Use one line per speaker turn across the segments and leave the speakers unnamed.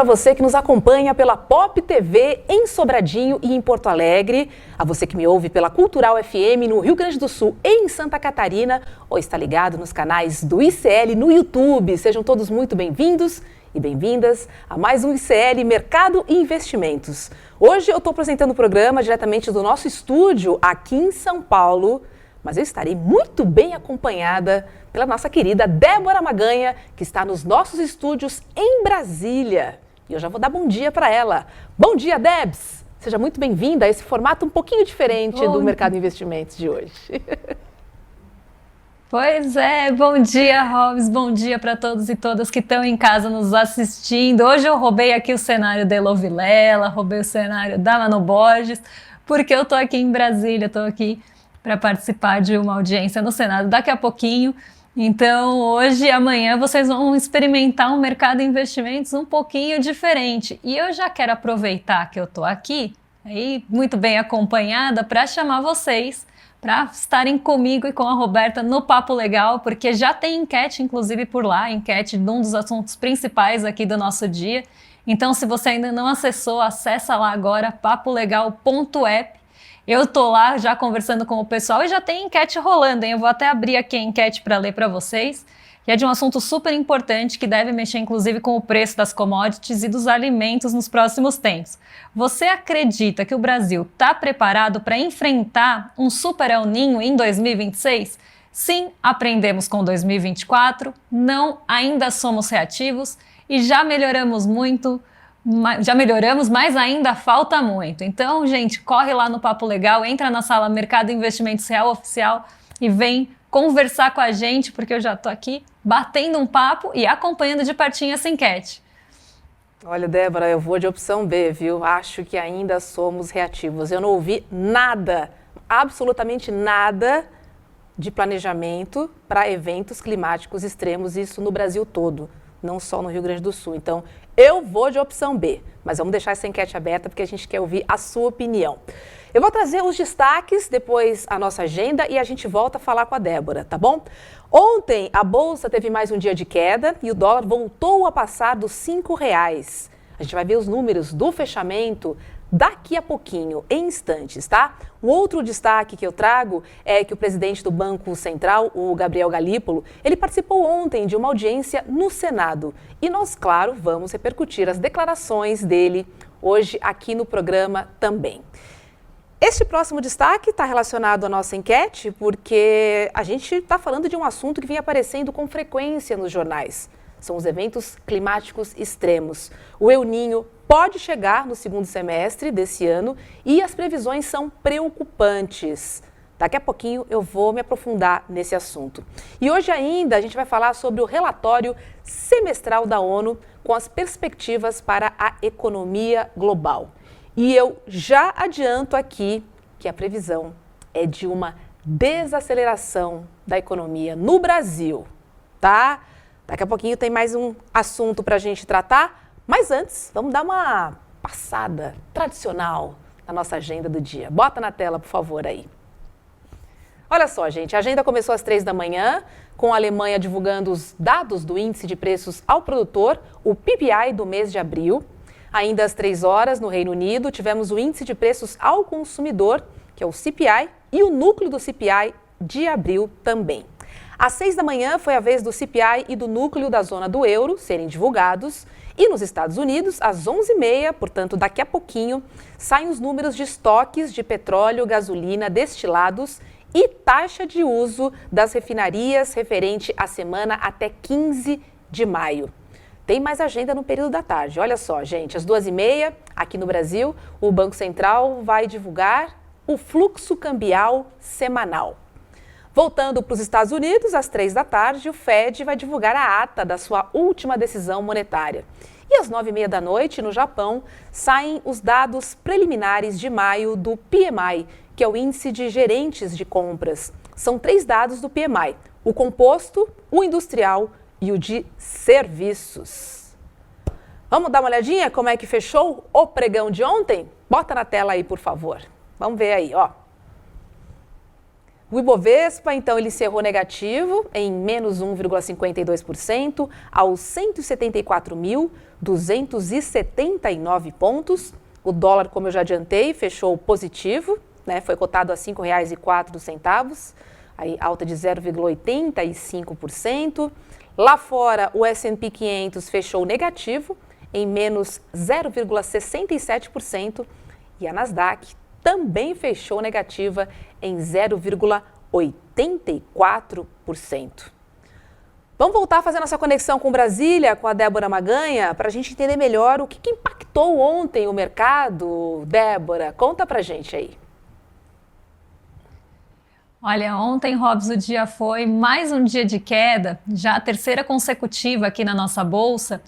para você que nos acompanha pela Pop TV em Sobradinho e em Porto Alegre, a você que me ouve pela Cultural FM no Rio Grande do Sul e em Santa Catarina, ou está ligado nos canais do ICL no YouTube. Sejam todos muito bem-vindos e bem-vindas a mais um ICL Mercado e Investimentos. Hoje eu estou apresentando o programa diretamente do nosso estúdio aqui em São Paulo, mas eu estarei muito bem acompanhada pela nossa querida Débora Maganha, que está nos nossos estúdios em Brasília. E eu já vou dar bom dia para ela. Bom dia, Debs! Seja muito bem-vinda a esse formato um pouquinho diferente do Mercado de Investimentos de hoje.
Pois é, bom dia, Robs, bom dia para todos e todas que estão em casa nos assistindo. Hoje eu roubei aqui o cenário da Elô Vilela, roubei o cenário da Manu Borges, porque eu estou aqui em Brasília, estou aqui para participar de uma audiência no Senado daqui a pouquinho. Então, hoje e amanhã vocês vão experimentar um mercado de investimentos um pouquinho diferente. E eu já quero aproveitar que eu estou aqui, aí, muito bem acompanhada, para chamar vocês para estarem comigo e com a Roberta no Papo Legal, porque já tem enquete, inclusive, por lá, enquete de um dos assuntos principais aqui do nosso dia. Então, se você ainda não acessou, acessa lá agora, papolegal.app. Eu tô lá já conversando com o pessoal e já tem enquete rolando, hein? Eu vou até abrir aqui a enquete para ler para vocês, que é de um assunto super importante que deve mexer inclusive com o preço das commodities e dos alimentos nos próximos tempos. Você acredita que o Brasil está preparado para enfrentar um super El Niño em 2026? Sim, aprendemos com 2024, não, ainda somos reativos e já melhoramos muito. Já melhoramos, mas ainda falta muito. Então, gente, corre lá no Papo Legal, entra na sala Mercado e Investimentos Real Oficial e vem conversar com a gente, porque eu já tô aqui batendo um papo e acompanhando de pertinho essa enquete.
Olha, Débora, eu vou de opção B, viu? Acho que ainda somos reativos. Eu não ouvi nada, absolutamente nada de planejamento para eventos climáticos extremos, isso no Brasil todo, não só no Rio Grande do Sul. Então, eu vou de opção B, mas vamos deixar essa enquete aberta porque a gente quer ouvir a sua opinião. Eu vou trazer os destaques, depois a nossa agenda e a gente volta a falar com a Débora, tá bom? Ontem a Bolsa teve mais um dia de queda e o dólar voltou a passar dos R$5. A gente vai ver os números do fechamento daqui a pouquinho, em instantes, tá? O outro destaque que eu trago é que o presidente do Banco Central, o Gabriel Galípolo, ele participou ontem de uma audiência no Senado. E nós, claro, vamos repercutir as declarações dele hoje aqui no programa também. Este próximo destaque está relacionado à nossa enquete, porque a gente está falando de um assunto que vem aparecendo com frequência nos jornais. São os eventos climáticos extremos. O El Niño pode chegar no segundo semestre desse ano e as previsões são preocupantes. Daqui a pouquinho eu vou me aprofundar nesse assunto. E hoje ainda a gente vai falar sobre o relatório semestral da ONU com as perspectivas para a economia global. E eu já adianto aqui que a previsão é de uma desaceleração da economia no Brasil, tá? Daqui a pouquinho tem mais um assunto para a gente tratar, mas antes, vamos dar uma passada tradicional na nossa agenda do dia. Bota na tela, por favor, aí. Olha só, gente, a agenda começou às 3 da manhã, com a Alemanha divulgando os dados do Índice de Preços ao Produtor, o PPI do mês de abril. Ainda às 3 horas, no Reino Unido, tivemos o Índice de Preços ao Consumidor, que é o CPI, e o núcleo do CPI de abril também. Às 6 da manhã foi a vez do CPI e do núcleo da zona do euro serem divulgados. E nos Estados Unidos, às 11h30, portanto daqui a pouquinho, saem os números de estoques de petróleo, gasolina, destilados e taxa de uso das refinarias referente à semana até 15 de maio. Tem mais agenda no período da tarde. Olha só, gente, às 2h30, aqui no Brasil, o Banco Central vai divulgar o fluxo cambial semanal. Voltando para os Estados Unidos, às 3 da tarde, o Fed vai divulgar a ata da sua última decisão monetária. E às 9h30 da noite, no Japão, saem os dados preliminares de maio do PMI, que é o Índice de Gerentes de Compras. São 3 dados do PMI, o composto, o industrial e o de serviços. Vamos dar uma olhadinha como é que fechou o pregão de ontem? Bota na tela aí, por favor. Vamos ver aí, ó. O Ibovespa, então, ele encerrou negativo em menos 1,52% aos 174.279 pontos. O dólar, como eu já adiantei, fechou positivo, né? Foi cotado a R$ 5,04, aí alta de 0,85%. Lá fora, o S&P 500 fechou negativo em menos 0,67% e a Nasdaq também fechou negativa em 0,84%. Vamos voltar a fazer nossa conexão com Brasília, com a Débora Maganha, para a gente entender melhor o que impactou ontem o mercado. Débora, conta pra gente aí.
Olha, ontem, Robs, o dia foi mais um dia de queda, já a terceira consecutiva aqui na nossa bolsa.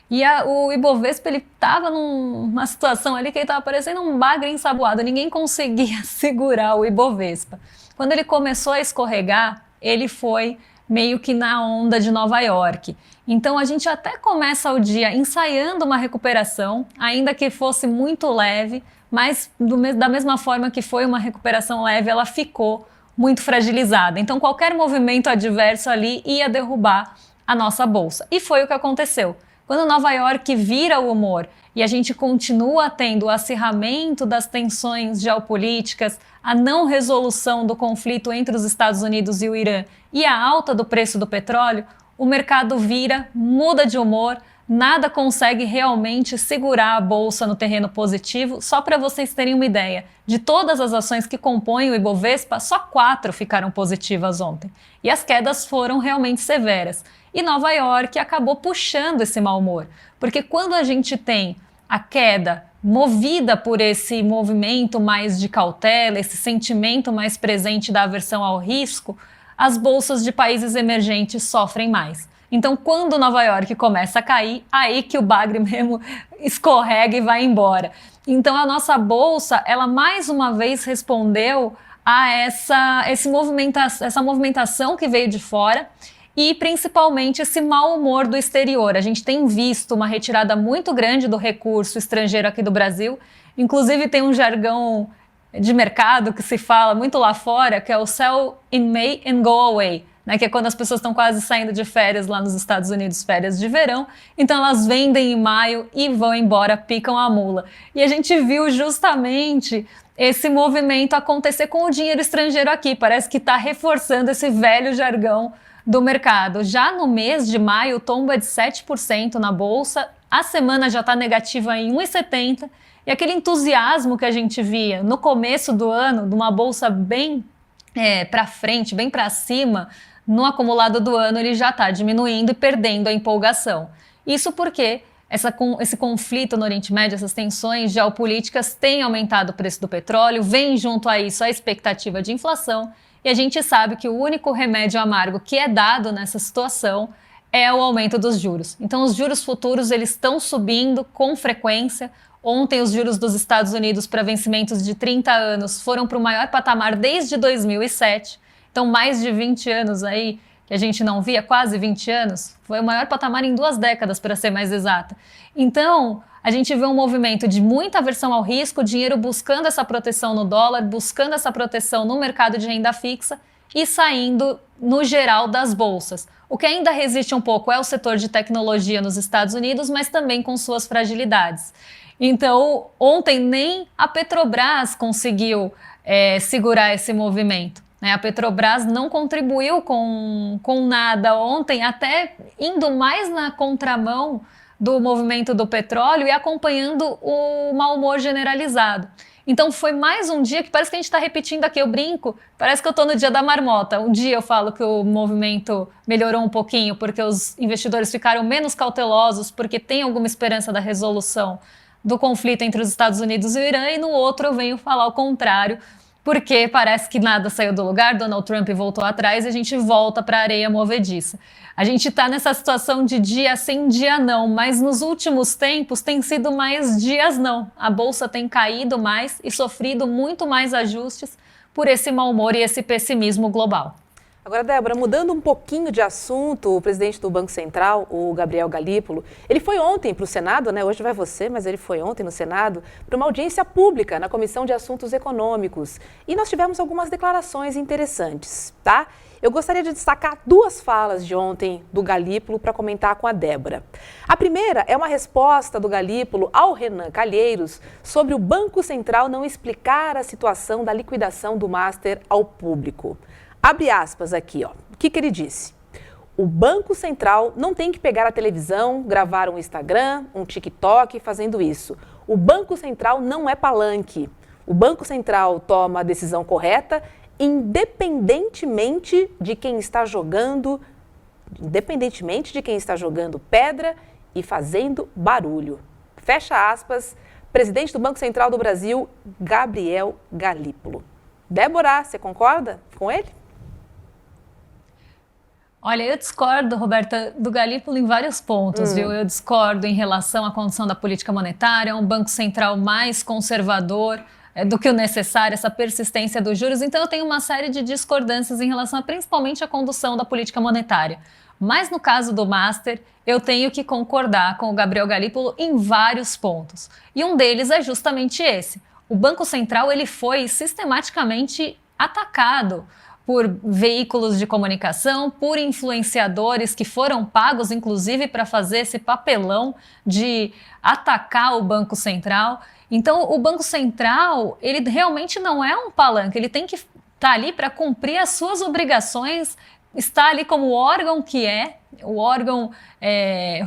E o Ibovespa, ele estava numa situação ali que ele estava parecendo um bagre ensaboado, ninguém conseguia segurar o Ibovespa. Quando ele começou a escorregar, ele foi meio que na onda de Nova York. Então a gente até começa o dia ensaiando uma recuperação, ainda que fosse muito leve, mas da mesma forma que foi uma recuperação leve, ela ficou muito fragilizada. Então qualquer movimento adverso ali ia derrubar a nossa bolsa. E foi o que aconteceu. Quando Nova York vira o humor e a gente continua tendo o acirramento das tensões geopolíticas, a não resolução do conflito entre os Estados Unidos e o Irã e a alta do preço do petróleo, o mercado vira, muda de humor, nada consegue realmente segurar a bolsa no terreno positivo. Só para vocês terem uma ideia, de todas as ações que compõem o Ibovespa, só 4 ficaram positivas ontem. E as quedas foram realmente severas. E Nova York acabou puxando esse mau humor, porque quando a gente tem a queda movida por esse movimento mais de cautela, esse sentimento mais presente da aversão ao risco, as bolsas de países emergentes sofrem mais. Então, quando Nova York começa a cair, aí que o bagre mesmo escorrega e vai embora. Então, a nossa bolsa, ela mais uma vez respondeu a essa movimentação que veio de fora, e principalmente esse mau humor do exterior. A gente tem visto uma retirada muito grande do recurso estrangeiro aqui do Brasil. Inclusive tem um jargão de mercado que se fala muito lá fora, que é o sell in May and go away, né? Que é quando as pessoas estão quase saindo de férias lá nos Estados Unidos, férias de verão. Então elas vendem em maio e vão embora, picam a mula. E a gente viu justamente esse movimento acontecer com o dinheiro estrangeiro aqui. Parece que está reforçando esse velho jargão do mercado. Já no mês de maio, tomba de 7% na bolsa, a semana já está negativa em 1,70%, e aquele entusiasmo que a gente via no começo do ano, de uma bolsa bem para frente, bem para cima, no acumulado do ano ele já está diminuindo e perdendo a empolgação. Isso porque esse conflito no Oriente Médio, essas tensões geopolíticas têm aumentado o preço do petróleo, vem junto a isso a expectativa de inflação, e a gente sabe que o único remédio amargo que é dado nessa situação é o aumento dos juros. Então os juros futuros eles estão subindo com frequência. Ontem os juros dos Estados Unidos para vencimentos de 30 anos foram para o maior patamar desde 2007. Então mais de 20 anos aí que a gente não via, quase 20 anos. Foi o maior patamar em 2 décadas, para ser mais exata. Então a gente vê um movimento de muita aversão ao risco, dinheiro buscando essa proteção no dólar, buscando essa proteção no mercado de renda fixa e saindo, no geral, das bolsas. O que ainda resiste um pouco é o setor de tecnologia nos Estados Unidos, mas também com suas fragilidades. Então, ontem nem a Petrobras conseguiu segurar esse movimento. A Petrobras não contribuiu com nada ontem, até indo mais na contramão do movimento do petróleo e acompanhando o mau humor generalizado. Então foi mais um dia que parece que a gente está repetindo aqui, eu brinco, parece que eu estou no dia da marmota. Um dia eu falo que o movimento melhorou um pouquinho porque os investidores ficaram menos cautelosos porque tem alguma esperança da resolução do conflito entre os Estados Unidos e o Irã, e no outro eu venho falar o contrário, porque parece que nada saiu do lugar, Donald Trump voltou atrás e a gente volta para a areia movediça. A gente está nessa situação de dia sim, dia não, mas nos últimos tempos tem sido mais dias não. A bolsa tem caído mais e sofrido muito mais ajustes por esse mau humor e esse pessimismo global.
Agora, Débora, mudando um pouquinho de assunto, o presidente do Banco Central, o Gabriel Galípolo, ele foi ontem para o Senado, né? Hoje vai você, mas ele foi ontem no Senado, para uma audiência pública na Comissão de Assuntos Econômicos. E nós tivemos algumas declarações interessantes, tá? Eu gostaria de destacar duas falas de ontem do Galípolo para comentar com a Débora. A primeira é uma resposta do Galípolo ao Renan Calheiros sobre o Banco Central não explicar a situação da liquidação do Master ao público. Abre aspas aqui, ó. O que ele disse? O Banco Central não tem que pegar a televisão, gravar um Instagram, um TikTok fazendo isso. O Banco Central não é palanque. O Banco Central toma a decisão correta, independentemente de quem está jogando pedra e fazendo barulho. Fecha aspas, presidente do Banco Central do Brasil, Gabriel Galípolo. Débora, você concorda com ele?
Olha, eu discordo, Roberta, do Galípolo em vários pontos, viu? Eu discordo em relação à condução da política monetária, um banco central mais conservador do que o necessário, essa persistência dos juros. Então, eu tenho uma série de discordâncias em relação principalmente à condução da política monetária. Mas no caso do Master, eu tenho que concordar com o Gabriel Galípolo em vários pontos. E um deles é justamente esse. O Banco Central ele foi sistematicamente atacado por veículos de comunicação, por influenciadores que foram pagos, inclusive, para fazer esse papelão de atacar o Banco Central. Então, o Banco Central, ele realmente não é um palanque, ele tem que estar ali para cumprir as suas obrigações, está ali como o órgão que é, o órgão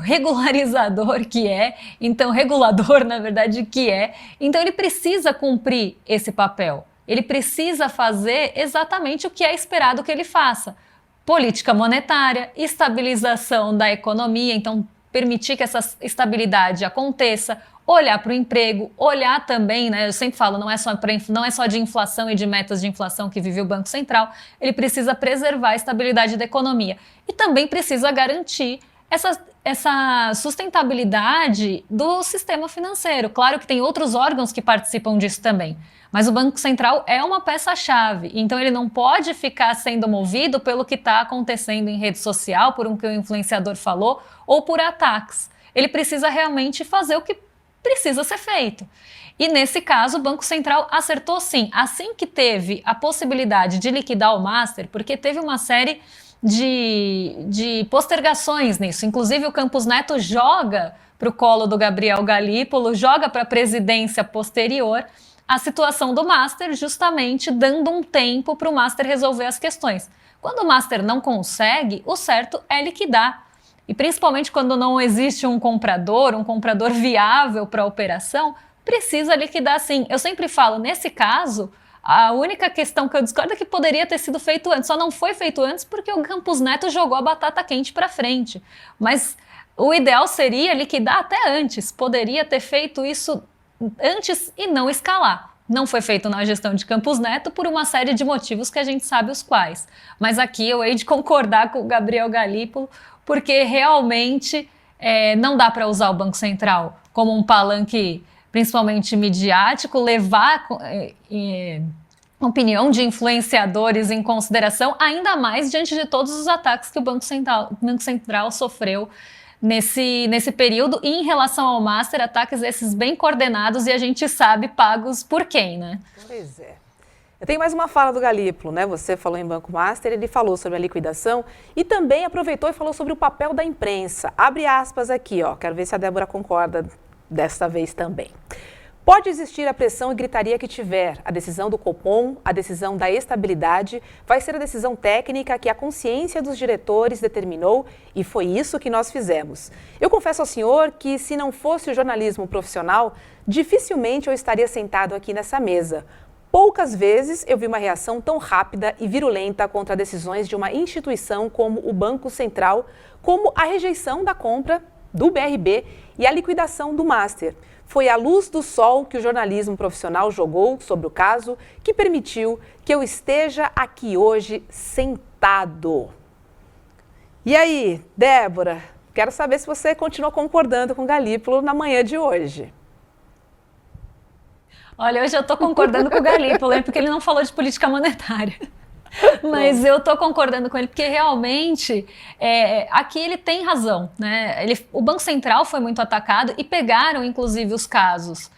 regularizador que é, então regulador, na verdade, que é. Então, ele precisa cumprir esse papel. Ele precisa fazer exatamente o que é esperado que ele faça. Política monetária, estabilização da economia, então permitir que essa estabilidade aconteça, olhar para o emprego, olhar também, né? Eu sempre falo, não é só de inflação e de metas de inflação que vive o Banco Central, ele precisa preservar a estabilidade da economia e também precisa garantir essa sustentabilidade do sistema financeiro. Claro que tem outros órgãos que participam disso também, mas o Banco Central é uma peça-chave, então ele não pode ficar sendo movido pelo que está acontecendo em rede social, por um que o influenciador falou, ou por ataques. Ele precisa realmente fazer o que precisa ser feito. E nesse caso, o Banco Central acertou sim. Assim que teve a possibilidade de liquidar o Master, porque teve uma série de postergações nisso. Inclusive, o Campos Neto joga para o colo do Gabriel Galípolo, joga para a presidência posterior a situação do Master, justamente dando um tempo para o Master resolver as questões. Quando o Master não consegue, o certo é liquidar. E principalmente quando não existe um comprador viável para a operação, precisa liquidar sim. Eu sempre falo, nesse caso, a única questão que eu discordo é que poderia ter sido feito antes. Só não foi feito antes porque o Campos Neto jogou a batata quente para frente. Mas o ideal seria liquidar até antes. Poderia ter feito isso antes e não escalar. Não foi feito na gestão de Campos Neto por uma série de motivos que a gente sabe os quais. Mas aqui eu hei de concordar com o Gabriel Galípolo, porque realmente não dá para usar o Banco Central como um palanque principalmente midiático, levar opinião de influenciadores em consideração, ainda mais diante de todos os ataques que o Banco Central sofreu nesse período, e em relação ao Master, ataques esses bem coordenados e a gente sabe pagos por quem, né?
Pois é. Eu tenho mais uma fala do Galípolo, né? Você falou em Banco Master, ele falou sobre a liquidação e também aproveitou e falou sobre o papel da imprensa. Abre aspas aqui, ó. Quero ver se a Débora concorda desta vez também. Pode existir a pressão e gritaria que tiver. A decisão do Copom, a decisão da estabilidade, vai ser a decisão técnica que a consciência dos diretores determinou e foi isso que nós fizemos. Eu confesso ao senhor que, se não fosse o jornalismo profissional, dificilmente eu estaria sentado aqui nessa mesa. Poucas vezes eu vi uma reação tão rápida e virulenta contra decisões de uma instituição como o Banco Central, como a rejeição da compra do BRB e a liquidação do Master. Foi a luz do sol que o jornalismo profissional jogou sobre o caso que permitiu que eu esteja aqui hoje sentado. E aí, Débora, quero saber se você continua concordando com o Galípolo na manhã de hoje.
Olha, hoje eu estou concordando com o Galípolo, porque ele não falou de política monetária. Mas eu tô concordando com ele, porque realmente aqui ele tem razão, né? O Banco Central foi muito atacado e pegaram, inclusive, os casos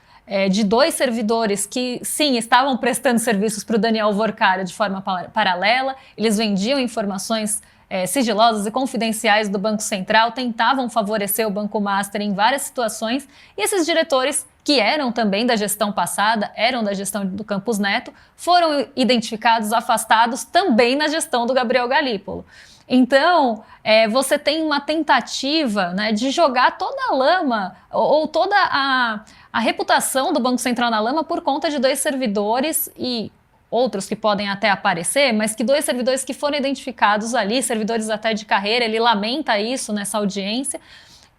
de 2 servidores que, sim, estavam prestando serviços para o Daniel Workara de forma paralela, eles vendiam informações sigilosas e confidenciais do Banco Central, tentavam favorecer o Banco Master em várias situações, e esses diretores, que eram também da gestão passada, eram da gestão do Campos Neto, foram identificados, afastados também na gestão do Gabriel Galípolo. Então, você tem uma tentativa, né, de jogar toda a lama ou toda a reputação do Banco Central na lama por conta de 2 servidores e outros que podem até aparecer, mas que 2 servidores que foram identificados ali, servidores até de carreira, ele lamenta isso nessa audiência,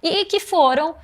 e que foram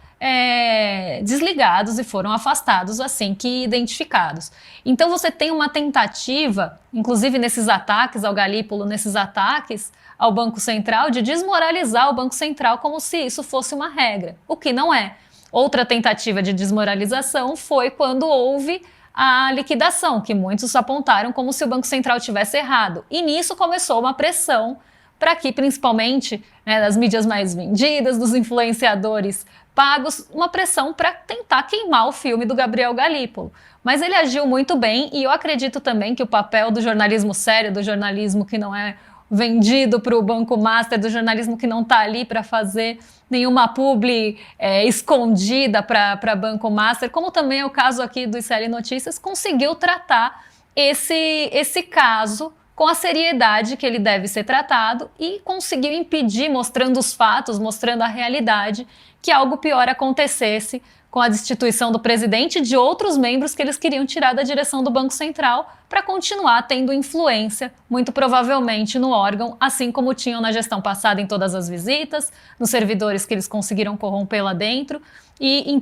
desligados e foram afastados assim que identificados. Então você tem uma tentativa, inclusive nesses ataques ao Galípolo, nesses ataques ao Banco Central, de desmoralizar o Banco Central como se isso fosse uma regra, o que não é. Outra tentativa de desmoralização foi quando houve a liquidação, que muitos apontaram como se o Banco Central tivesse errado. E nisso começou uma pressão para que, principalmente, né, das mídias mais vendidas, dos influenciadores pagos, uma pressão para tentar queimar o filme do Gabriel Galípolo. Mas ele agiu muito bem, e eu acredito também que o papel do jornalismo sério, do jornalismo que não é vendido para o Banco Master, do jornalismo que não está ali para fazer nenhuma publi escondida para Banco Master, como também é o caso aqui do ICL Notícias, conseguiu tratar esse caso com a seriedade que ele deve ser tratado e conseguiu impedir, mostrando os fatos, mostrando a realidade, que algo pior acontecesse com a destituição do presidente e de outros membros que eles queriam tirar da direção do Banco Central para continuar tendo influência, muito provavelmente, no órgão, assim como tinham na gestão passada em todas as visitas, nos servidores que eles conseguiram corromper lá dentro e em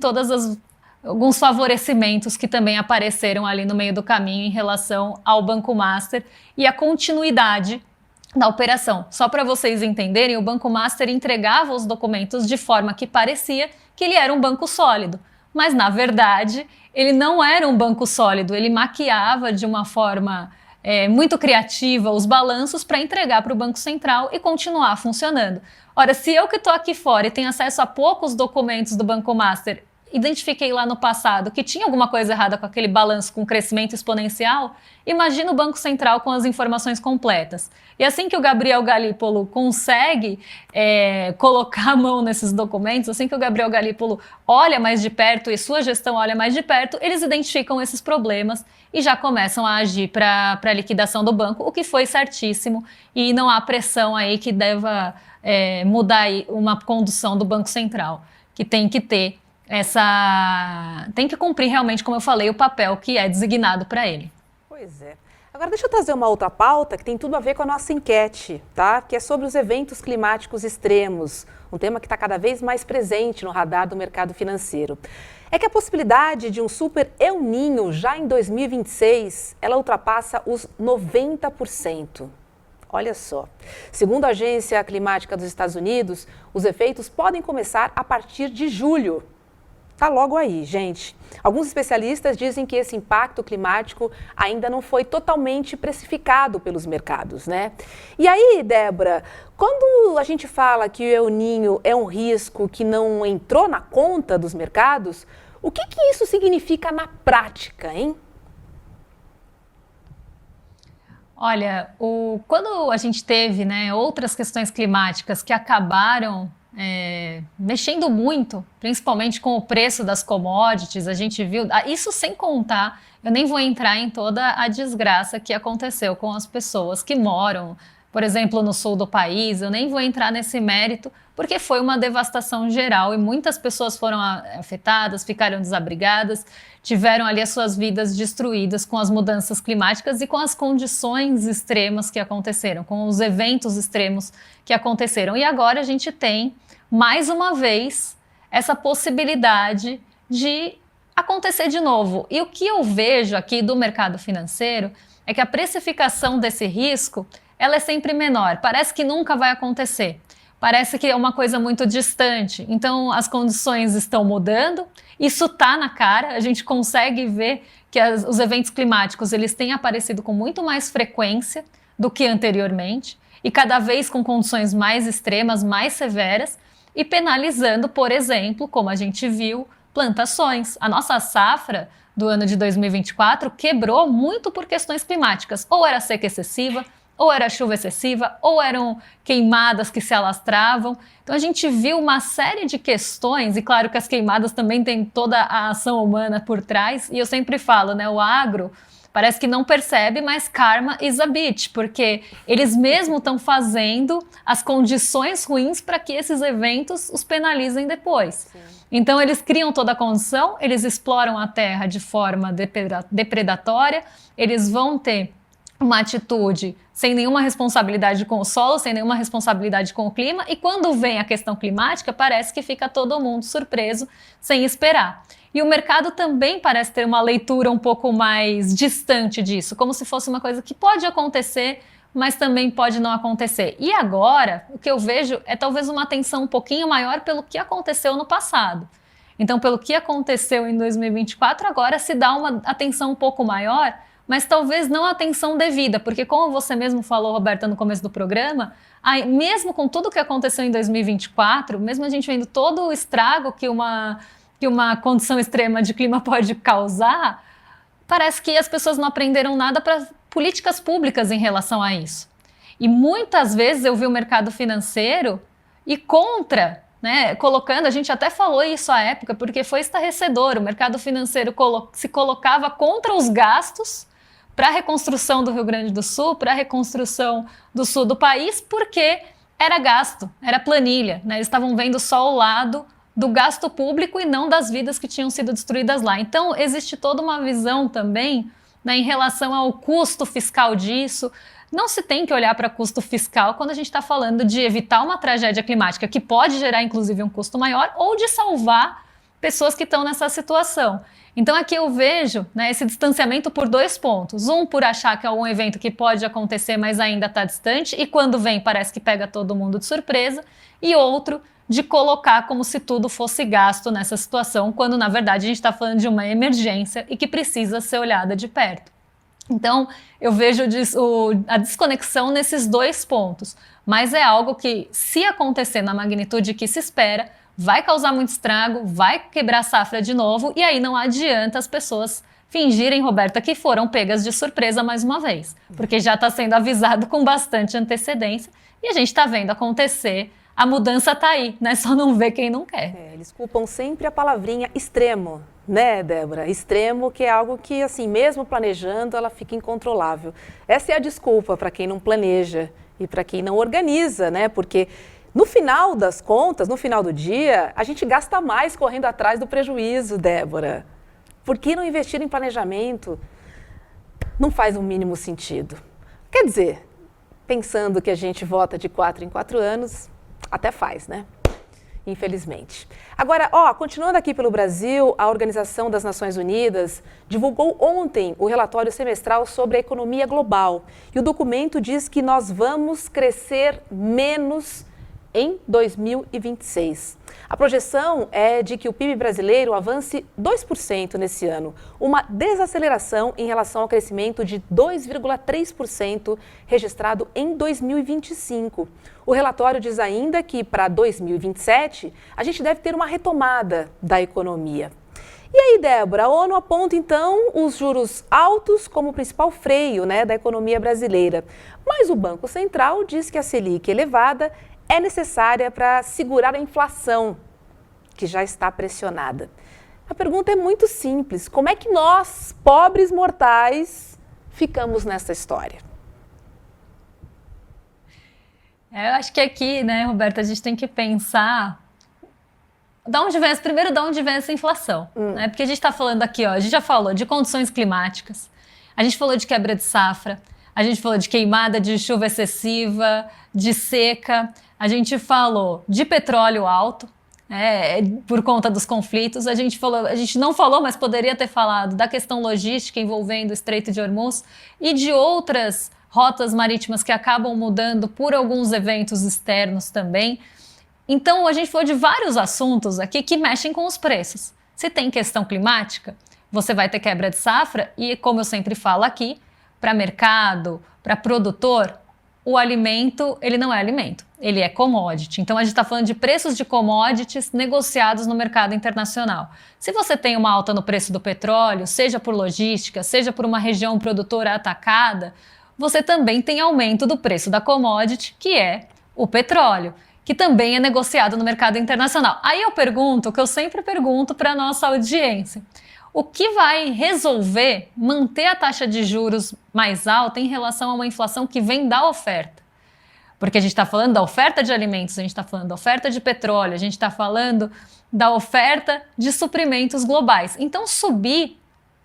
alguns favorecimentos que também apareceram ali no meio do caminho em relação ao Banco Master e a continuidade da operação. Só para vocês entenderem, o Banco Master entregava os documentos de forma que parecia que ele era um banco sólido, mas na verdade ele não era um banco sólido, ele maquiava de uma forma muito criativa os balanços para entregar para o Banco Central e continuar funcionando. Ora, se eu que estou aqui fora e tenho acesso a poucos documentos do Banco Master, identifiquei lá no passado que tinha alguma coisa errada com aquele balanço com crescimento exponencial, imagina o Banco Central com as informações completas. E assim que o Gabriel Galípolo consegue colocar a mão nesses documentos, assim que o Gabriel Galípolo olha mais de perto e sua gestão olha mais de perto, eles identificam esses problemas e já começam a agir para a liquidação do banco, o que foi certíssimo, e não há pressão aí que deva mudar aí uma condução do Banco Central, que tem que ter tem que cumprir realmente, como eu falei, o papel que é designado para ele.
Pois é. Agora deixa eu trazer uma outra pauta que tem tudo a ver com a nossa enquete, tá? Que é sobre os eventos climáticos extremos, um tema que está cada vez mais presente no radar do mercado financeiro. É que a possibilidade de um super El Niño já em 2026, ela ultrapassa os 90%. Olha só, segundo a Agência Climática dos Estados Unidos, os efeitos podem começar a partir de julho. Tá logo aí, gente. Alguns especialistas dizem que esse impacto climático ainda não foi totalmente precificado pelos mercados, né? E aí, Débora, quando a gente fala que o El Niño é um risco que não entrou na conta dos mercados, o que isso significa na prática, hein?
Olha, quando a gente teve, né, outras questões climáticas que acabaram mexendo muito, principalmente com o preço das commodities, a gente viu, isso sem contar, eu nem vou entrar em toda a desgraça que aconteceu com as pessoas que moram, por exemplo, no sul do país, eu nem vou entrar nesse mérito, porque foi uma devastação geral e muitas pessoas foram afetadas, ficaram desabrigadas, tiveram ali as suas vidas destruídas com as mudanças climáticas e com as condições extremas que aconteceram, com os eventos extremos que aconteceram. E agora a gente tem, mais uma vez, essa possibilidade de acontecer de novo. E o que eu vejo aqui do mercado financeiro é que a precificação desse risco, ela é sempre menor, parece que nunca vai acontecer. Parece que é uma coisa muito distante, então as condições estão mudando, isso está na cara, a gente consegue ver que os eventos climáticos eles têm aparecido com muito mais frequência do que anteriormente, e cada vez com condições mais extremas, mais severas, e penalizando, por exemplo, como a gente viu, plantações. A nossa safra do ano de 2024 quebrou muito por questões climáticas. Ou era seca excessiva, ou era chuva excessiva, ou eram queimadas que se alastravam. Então a gente viu uma série de questões, e claro que as queimadas também têm toda a ação humana por trás, e eu sempre falo, né, o agro parece que não percebe, mas karma is a bitch, porque eles mesmo estão fazendo as condições ruins para que esses eventos os penalizem depois. Sim. Então eles criam toda a condição, eles exploram a terra de forma depredatória, eles vão ter uma atitude sem nenhuma responsabilidade com o solo, sem nenhuma responsabilidade com o clima, e quando vem a questão climática, parece que fica todo mundo surpreso, sem esperar. E o mercado também parece ter uma leitura um pouco mais distante disso, como se fosse uma coisa que pode acontecer, mas também pode não acontecer. E agora, o que eu vejo é talvez uma atenção um pouquinho maior pelo que aconteceu no passado. Então, pelo que aconteceu em 2024, agora se dá uma atenção um pouco maior, mas talvez não a atenção devida, porque como você mesmo falou, Roberta, no começo do programa, mesmo com tudo que aconteceu em 2024, mesmo a gente vendo todo o estrago que uma condição extrema de clima pode causar, parece que as pessoas não aprenderam nada para políticas públicas em relação a isso. E muitas vezes eu vi o mercado financeiro e contra, né, colocando, a gente até falou isso à época, porque foi estarrecedor, o mercado financeiro se colocava contra os gastos para a reconstrução do Rio Grande do Sul, para a reconstrução do sul do país, porque era gasto, era planilha, né? Eles estavam vendo só o lado do gasto público e não das vidas que tinham sido destruídas lá. Então, existe toda uma visão também, né, em relação ao custo fiscal disso. Não se tem que olhar para custo fiscal quando a gente está falando de evitar uma tragédia climática, que pode gerar, inclusive, um custo maior, ou de salvar pessoas que estão nessa situação. Então, aqui eu vejo, né, esse distanciamento por dois pontos. Um, por achar que é um evento que pode acontecer, mas ainda está distante, e quando vem parece que pega todo mundo de surpresa. E outro, de colocar como se tudo fosse gasto nessa situação, quando na verdade a gente está falando de uma emergência e que precisa ser olhada de perto. Então eu vejo a desconexão nesses dois pontos, mas é algo que, se acontecer na magnitude que se espera, vai causar muito estrago, vai quebrar a safra de novo, e aí não adianta as pessoas fingirem, Roberta, que foram pegas de surpresa mais uma vez, porque já está sendo avisado com bastante antecedência e a gente está vendo acontecer. A mudança está aí, né? Só não vê quem não quer.
Eles culpam sempre a palavrinha extremo, né, Débora? Extremo, que é algo que, assim, mesmo planejando, ela fica incontrolável. Essa é a desculpa para quem não planeja e para quem não organiza, né? Porque no final das contas, no final do dia, a gente gasta mais correndo atrás do prejuízo, Débora. Por que não investir em planejamento? Não faz o mínimo sentido. Quer dizer, pensando que a gente vota de 4 em 4 anos, até faz, né? Infelizmente. Agora, continuando aqui pelo Brasil, a Organização das Nações Unidas divulgou ontem o relatório semestral sobre a economia global. E o documento diz que nós vamos crescer menos em 2026. A projeção é de que o PIB brasileiro avance 2% nesse ano, uma desaceleração em relação ao crescimento de 2,3% registrado em 2025. O relatório diz ainda que para 2027 a gente deve ter uma retomada da economia. E aí, Débora, a ONU aponta então os juros altos como o principal freio, né, da economia brasileira. Mas o Banco Central diz que a Selic elevada é necessária para segurar a inflação, que já está pressionada. A pergunta é muito simples: como é que nós, pobres mortais, ficamos nessa história?
Eu acho que aqui, né, Roberta, a gente tem que pensar da onde vem essa inflação, né? Porque a gente está falando aqui, a gente já falou de condições climáticas, a gente falou de quebra de safra, a gente falou de queimada, de chuva excessiva, de seca, a gente falou de petróleo alto, por conta dos conflitos, a gente não falou, mas poderia ter falado da questão logística envolvendo o Estreito de Hormuz e de outras rotas marítimas que acabam mudando por alguns eventos externos também. Então, a gente falou de vários assuntos aqui que mexem com os preços. Se tem questão climática, você vai ter quebra de safra e, como eu sempre falo aqui, para mercado, para produtor, o alimento, ele não é alimento, ele é commodity. Então, a gente está falando de preços de commodities negociados no mercado internacional. Se você tem uma alta no preço do petróleo, seja por logística, seja por uma região produtora atacada, você também tem aumento do preço da commodity, que é o petróleo, que também é negociado no mercado internacional. Aí eu pergunto, o que eu sempre pergunto para a nossa audiência: o que vai resolver manter a taxa de juros mais alta em relação a uma inflação que vem da oferta? Porque a gente está falando da oferta de alimentos, a gente está falando da oferta de petróleo, a gente está falando da oferta de suprimentos globais. Então, subir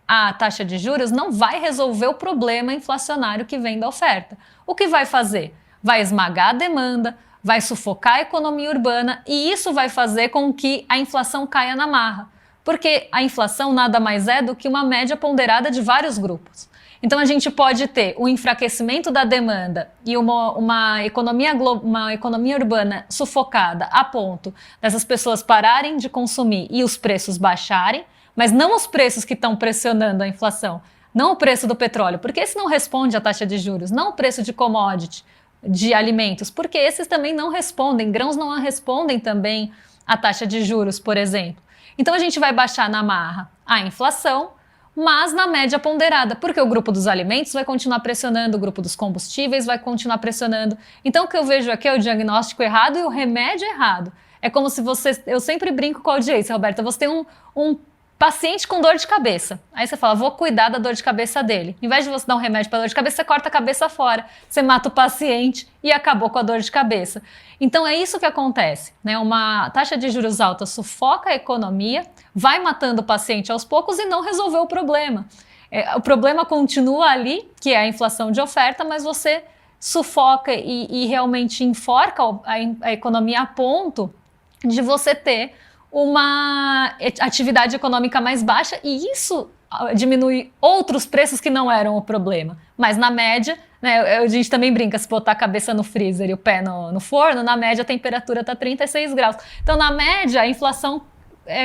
a taxa de juros não vai resolver o problema inflacionário que vem da oferta. O que vai fazer? Vai esmagar a demanda, vai sufocar a economia urbana e isso vai fazer com que a inflação caia na marra. Porque a inflação nada mais é do que uma média ponderada de vários grupos. Então a gente pode ter o enfraquecimento da demanda e uma economia urbana sufocada a ponto dessas pessoas pararem de consumir e os preços baixarem, mas não os preços que estão pressionando a inflação, não o preço do petróleo, porque esse não responde à taxa de juros, não o preço de commodity, de alimentos, porque esses também não respondem, grãos não respondem também à taxa de juros, por exemplo. Então a gente vai baixar na marra a inflação, mas na média ponderada, porque o grupo dos alimentos vai continuar pressionando, o grupo dos combustíveis vai continuar pressionando. Então o que eu vejo aqui é o diagnóstico errado e o remédio errado. É como se você... Eu sempre brinco com a audiência, Roberta, você tem um paciente com dor de cabeça. Aí você fala, vou cuidar da dor de cabeça dele. Em vez de você dar um remédio para dor de cabeça, você corta a cabeça fora. Você mata o paciente e acabou com a dor de cabeça. Então é isso que acontece, né? Uma taxa de juros alta sufoca a economia, vai matando o paciente aos poucos e não resolveu o problema. O problema continua ali, que é a inflação de oferta, mas você sufoca e realmente enforca a economia a ponto de você ter uma atividade econômica mais baixa e isso diminui outros preços que não eram o problema. Mas na média, né, a gente também brinca, se botar a cabeça no freezer e o pé no forno, na média a temperatura está 36 graus. Então na média a inflação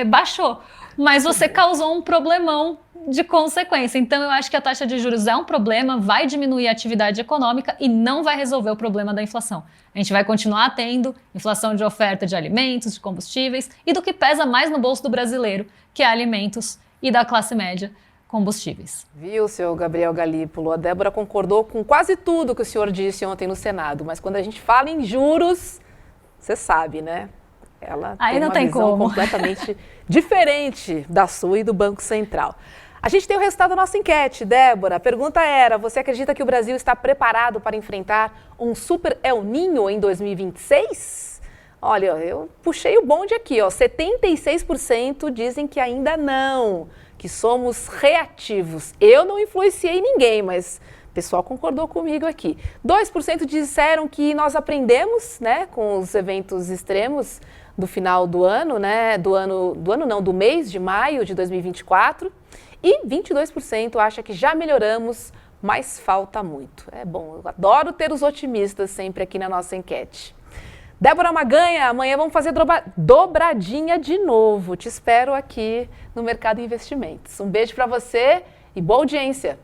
baixou, mas você causou um problemão de consequência. Então eu acho que a taxa de juros é um problema, vai diminuir a atividade econômica e não vai resolver o problema da inflação. A gente vai continuar tendo inflação de oferta de alimentos, de combustíveis e do que pesa mais no bolso do brasileiro, que é alimentos e da classe média, combustíveis.
Viu, senhor Gabriel Galípolo? A Débora concordou com quase tudo que o senhor disse ontem no Senado, mas quando a gente fala em juros, você sabe, né? Ela
aí
tem uma visão completamente diferente da sua e do Banco Central. A gente tem o resultado da nossa enquete, Débora. A pergunta era, você acredita que o Brasil está preparado para enfrentar um super El Niño em 2026? Olha, eu puxei o bonde aqui, ó. 76% dizem que ainda não, que somos reativos. Eu não influenciei ninguém, mas o pessoal concordou comigo aqui. 2% disseram que nós aprendemos, né, com os eventos extremos do final do ano, né, do mês de maio de 2024. E 22% acha que já melhoramos, mas falta muito. É bom, eu adoro ter os otimistas sempre aqui na nossa enquete. Débora Maganha, amanhã vamos fazer dobradinha de novo. Te espero aqui no Mercado Investimentos. Um beijo para você e boa audiência.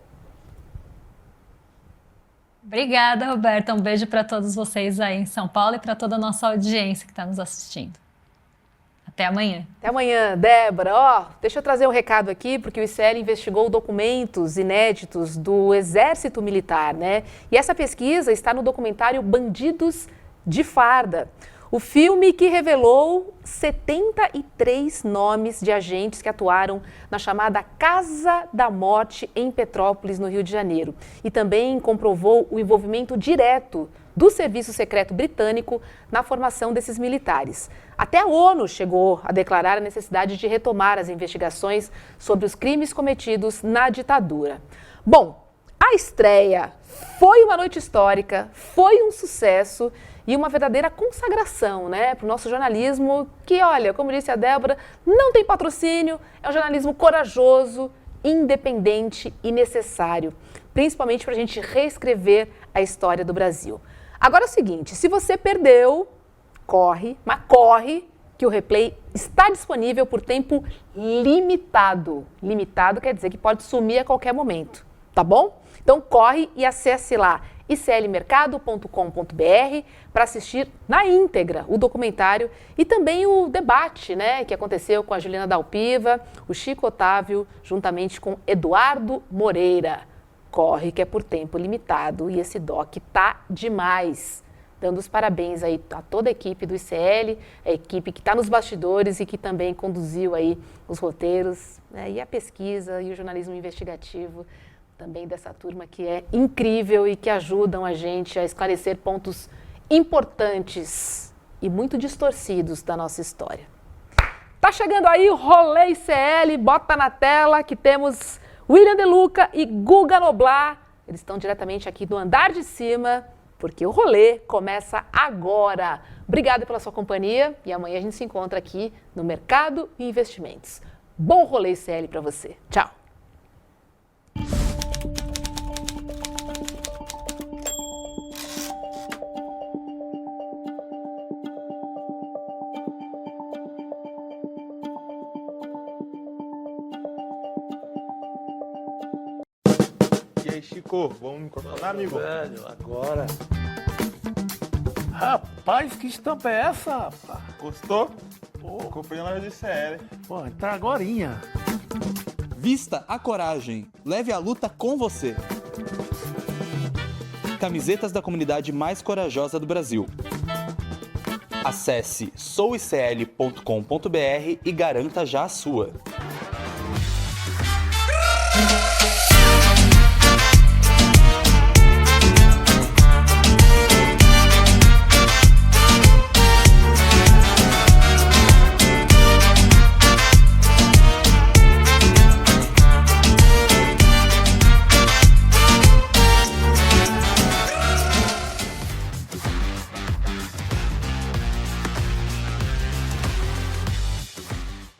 Obrigada, Roberta. Um beijo para todos vocês aí em São Paulo e para toda a nossa audiência que está nos assistindo. Até amanhã.
Até amanhã, Débora. Deixa eu trazer um recado aqui, porque o ICL investigou documentos inéditos do Exército Militar, né? E essa pesquisa está no documentário Bandidos de Farda. O filme que revelou 73 nomes de agentes que atuaram na chamada Casa da Morte em Petrópolis, no Rio de Janeiro. E também comprovou o envolvimento direto do Serviço Secreto Britânico na formação desses militares. Até a ONU chegou a declarar a necessidade de retomar as investigações sobre os crimes cometidos na ditadura. Bom, a estreia foi uma noite histórica, foi um sucesso e uma verdadeira consagração, né, para o nosso jornalismo que, olha, como disse a Débora, não tem patrocínio, é um jornalismo corajoso, independente e necessário, principalmente para a gente reescrever a história do Brasil. Agora é o seguinte, se você perdeu, corre, mas corre, que o replay está disponível por tempo limitado. Limitado quer dizer que pode sumir a qualquer momento, tá? tá bom? Então corre e acesse lá iclmercado.com.br para assistir na íntegra o documentário e também o debate, né, que aconteceu com a Juliana Dalpiva, o Chico Otávio, juntamente com Eduardo Moreira. Corre que é por tempo limitado e esse doc tá demais. Dando os parabéns aí a toda a equipe do ICL, a equipe que está nos bastidores e que também conduziu aí os roteiros, né, e a pesquisa e o jornalismo investigativo também dessa turma que é incrível e que ajudam a gente a esclarecer pontos importantes e muito distorcidos da nossa história. Tá chegando aí o Rolê ICL, bota na tela que temos William De Luca e Guga Noblar. Eles estão diretamente aqui do andar de cima, porque o rolê começa agora. Obrigada pela sua companhia e amanhã a gente se encontra aqui no Mercado e Investimentos. Bom Rolê ICL para você. Tchau.
E aí, Chico, vamos me contar, amigo?
Velho, agora. Rapaz, que estampa é essa, rapaz?
Gostou?
Pô,
Comprei na loja de CL.
pô, entrar agorinha.
Vista a coragem. Leve a luta com você. Camisetas da comunidade mais corajosa do Brasil. Acesse souicl.com.br e garanta já a sua.